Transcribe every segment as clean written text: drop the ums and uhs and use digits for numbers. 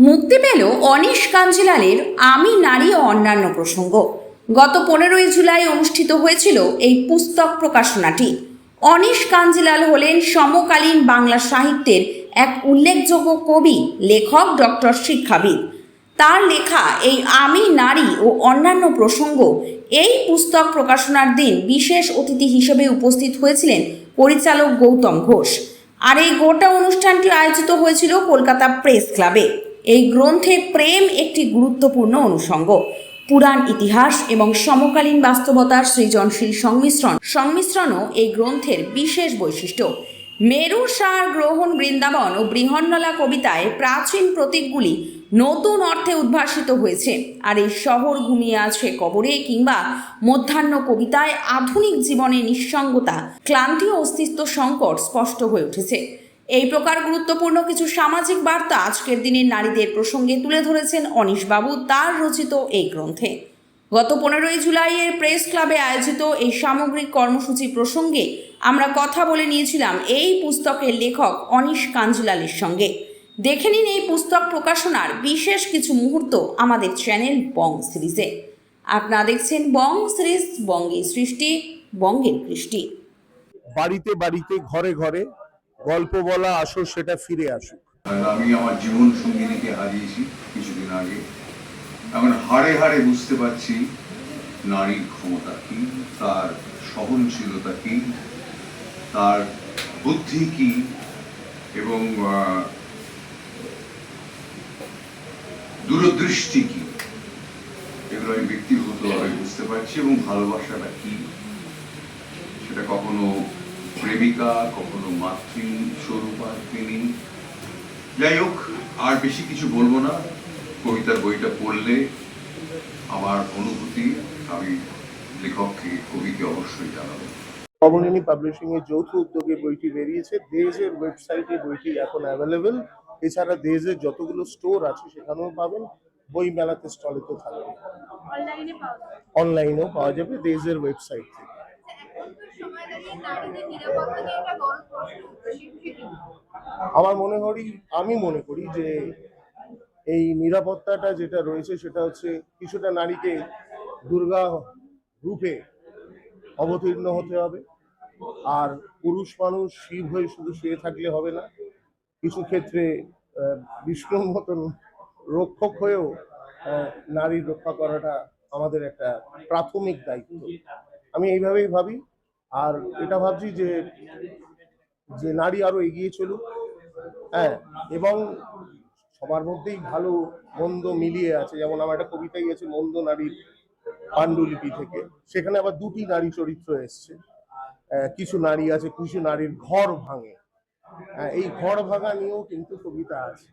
মুক্তি পেল অনিশ কাঞ্জিলালের আমি নারী ও অন্যান্য প্রসঙ্গ। গত 15ই জুলাই অনুষ্ঠিত হয়েছিল এই পুস্তক প্রকাশনাটি। অনিশ কাঞ্জিলাল হলেন সমকালীন বাংলা সাহিত্যের এক উল্লেখযোগ্য কবি, লেখক, ডক্টর, শিক্ষাবিদ। তার লেখা এই আমি নারী ও অন্যান্য প্রসঙ্গ এই পুস্তক প্রকাশনার দিন বিশেষ অতিথি হিসেবে উপস্থিত হয়েছিলেন পরিচালক গৌতম ঘোষ। আর এই গোটা অনুষ্ঠানটি আয়োজিত হয়েছিল কলকাতা প্রেস ক্লাবে। এই গ্রন্থে প্রেম একটি গুরুত্বপূর্ণ অনুষঙ্গ। পুরাণ ইতিহাস এবং সমকালীন বাস্তবতার সৃজনশীল সংমিশ্রণও এই গ্রন্থের বিশেষ বৈশিষ্ট্য। মেরু সার গ্রহণ বৃন্দাবন ও বৃহন্নলা কবিতায় প্রাচীন প্রতীকগুলি নতুন অর্থে উদ্ভাসিত হয়েছে। আর এই শহর ঘুমিয়ে আছে কবরে কিংবা মধ্যাহ্ন কবিতায় আধুনিক জীবনে নিঃসঙ্গতা, ক্লান্তি ও অস্তিত্ব সংকট স্পষ্ট হয়ে উঠেছে। এই প্রকার গুরুত্বপূর্ণ কিছু সামাজিক বার্তা আজকের দিনের নারীদের প্রসঙ্গে তুলে ধরেছেন অনিশবাবু তার রচিত এই গ্রন্থে। গত 15ই জুলাইয়ের প্রেস ক্লাবে আয়োজিত এই সামগ্রিক কর্মসূচি প্রসঙ্গে আমরা কথা বলে নিয়েছিলাম এই পুস্তকের লেখক অনিশ কাঞ্জিলালের সঙ্গে। দেখে নিন এই পুস্তক প্রকাশনার বিশেষ কিছু মুহূর্ত আমাদের চ্যানেল বং সিরিজে। আপনারা দেখছেন বং সিরিজ, বঙ্গের সৃষ্টি, বঙ্গের কৃষ্টি। বাড়িতে বাড়িতে ঘরে ঘরে গল্প বলা আসো সেটা ফিরে আসুক। আমি আমার জীবন সঙ্গিনীকে হারিয়েছি কিছুদিন আগে। এখন হাড়ে হাড়ে বুঝতে পারছি নারীর ক্ষমতা কি, তার সহনশীলতা কি, তার বুদ্ধি কি, এবং দূরদৃষ্টি কি, এগুলো আমি ব্যক্তিগতভাবে বুঝতে পারছি। এবং ভালোবাসাটা কি, সেটা কখনো প্রেমিকা, কখনো মাতৃ স্বরূপার্থিনী। যাই হোক, আর বেশি কিছু বলবো না। কবিতার বইটা পড়লে আমার অনুভূতি আমি লেখককে, কবিকে অবশ্যই জানাবো। কমলিনী পাবলিশিং এর যৌথ উদ্যোগে বইটি বেরিয়েছে। দেজের ওয়েবসাইটে বইটি এখন অ্যাভেলেবেল। এছাড়া দেজের যতগুলো স্টোর আছে সেখানেও পাবেন, বই মেলাতে স্টলে তো থাকবে, অনলাইনেও পাওয়া যাবে দেজের ওয়েবসাইট থেকে। আমি মনে করি যে এই নিরাপত্তাটা যেটা রয়েছে সেটা হচ্ছে কিছুটা নারীকে দুর্গা রূপে অবতীর্ণ হতে হবে। আর পুরুষ মানুষ শিব হয়ে শুধু শুয়ে থাকলে হবে না, কিছু ক্ষেত্রে বিষ্ণুর মতন রক্ষক হয়েও নারীর রক্ষা করাটা আমাদের একটা প্রাথমিক দায়িত্ব। আমি এইভাবেই ভাবি। আর এটা ভাবছি যে যে নারী আরো এগিয়ে চলুক, হ্যাঁ, এবং সবার মধ্যেই ভালো মন্দ মিলিয়ে আছে। যেমন আমার একটা কবিতাই আছে মন্দ নারীর পাণ্ডুলিপি থেকে, সেখানে আবার দুটি নারী চরিত্র এসছে। কিছু নারী আছে, কিছু নারীর ঘর ভাঙে। এই ঘর ভাঙা নিয়েও কিন্তু কবিতা আছে।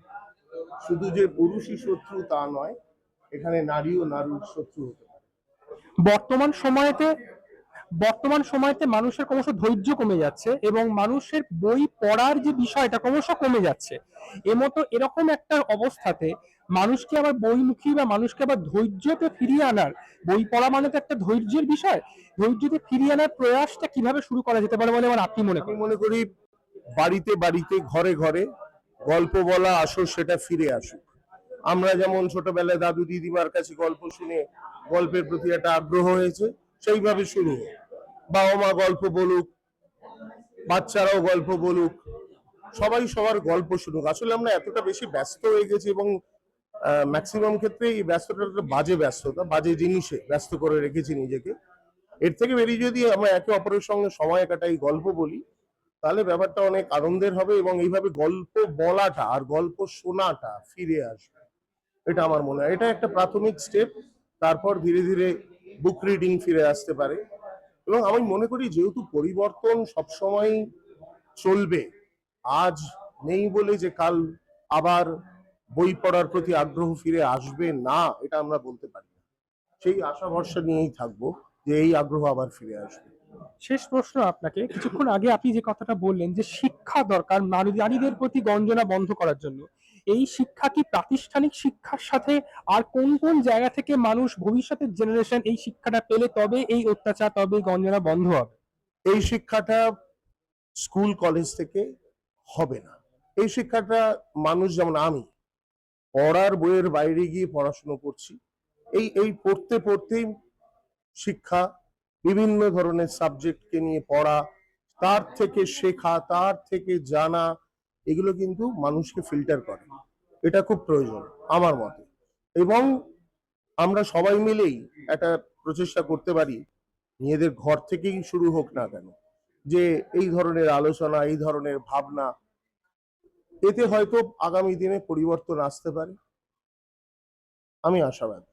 শুধু যে পুরুষই শত্রু তা নয়, এখানে নারীও নারীর শত্রু হতে পারে। বর্তমান সময়তে মানুষের ক্রমশ ধৈর্য কমে যাচ্ছে এবং মানুষের বই পড়ার যে বিষয়টা ক্রমশ কমে যাচ্ছে। এরকম একটা অবস্থাতে মানুষকে আবার বইমুখী বা মানুষকে আবার ধৈর্যতে ফিরিয়ে আনার, বই পড়া মানে তো একটা ধৈর্যের বিষয়, ধৈর্যতে ফিরিয়ে আনার প্রয়াসটা কিভাবে শুরু করা যেতে পারে বলে আপনি মনে করি বাড়িতে বাড়িতে ঘরে ঘরে গল্প বলা আসো সেটা ফিরে আসুক। আমরা যেমন ছোটবেলায় দাদু দিদিমার কাছে গল্প শুনে গল্পের প্রতি একটা আগ্রহ হয়েছে, সেইভাবে শুরু হোক। বাবা মা গল্প বলুক, বাচ্চারাও গল্প বলুক, সবাই সবার গল্প শুনুক। আসলে আমরা এতটা বেশি ব্যস্ত হয়ে গেছি এবং ম্যাক্সিমাম ক্ষেত্রে এই ব্যস্ততা একটা বাজে ব্যস্ততা, বাজে জিনিসে ব্যস্ত করে রেখেছি নিজেকে। এর থেকে বেরিয়ে যদি আমরা একে অপরের সঙ্গে সময় কাটাই, গল্প বলি, তাহলে ব্যাপারটা অনেক আনন্দের হবে এবং এইভাবে গল্প বলাটা আর গল্প শোনাটা ফিরে আসবে। এটা আমার মনে হয় এটা একটা প্রাথমিক স্টেপ। তারপর ধীরে ধীরে বুক রিডিং ফিরে আসতে পারে। এবং আমি মনে করি যেহেতু পরিবর্তন সবসময় চলবে, আজ নেই বলে যে কাল আবার বই পড়ার প্রতি আগ্রহ ফিরে আসবে না, এটা আমরা বলতে পারি না। সেই আশা ভরসা নিয়েই থাকবো যে এই আগ্রহ আবার ফিরে আসবে। শেষ প্রশ্ন আপনাকে, কিছুক্ষণ আগে আপনি যে কথাটা বললেন যে শিক্ষা দরকার নারীদের প্রতি গঞ্জনা বন্ধ করার জন্য, এই শিক্ষা কি প্রাতিষ্ঠানিক শিক্ষার সাথে আর কোন কোন জায়গা থেকে মানুষ, ভবিষ্যতের জেনারেশন এই শিক্ষাটা পেলে তবে এই অত্যাচার, তবে গঞ্জনা বন্ধ হবে? এই শিক্ষাটা স্কুল কলেজ থেকে হবে না। এই শিক্ষাটা মানুষ, যেমন আমি পড়ার বইয়ের বাইরে গিয়ে পড়াশুনো করছি। এই পড়তে পড়তেই শিক্ষা, বিভিন্ন ধরনের সাবজেক্টকে নিয়ে পড়া, তার থেকে শেখা, তার থেকে জানা, এগুলো কিন্তু মানুষকে ফিল্টার করে। এটা খুব প্রয়োজন আমার মতে। এবং আমরা সবাই মিলেই একটা প্রচেষ্টা করতে পারি, নিজেদের ঘর থেকেই শুরু হোক না কেন, যে এই ধরনের আলোচনা, এই ধরনের ভাবনা, এতে হয়তো আগামী দিনে পরিবর্তন আসতে পারে। আমি আশাবাদী।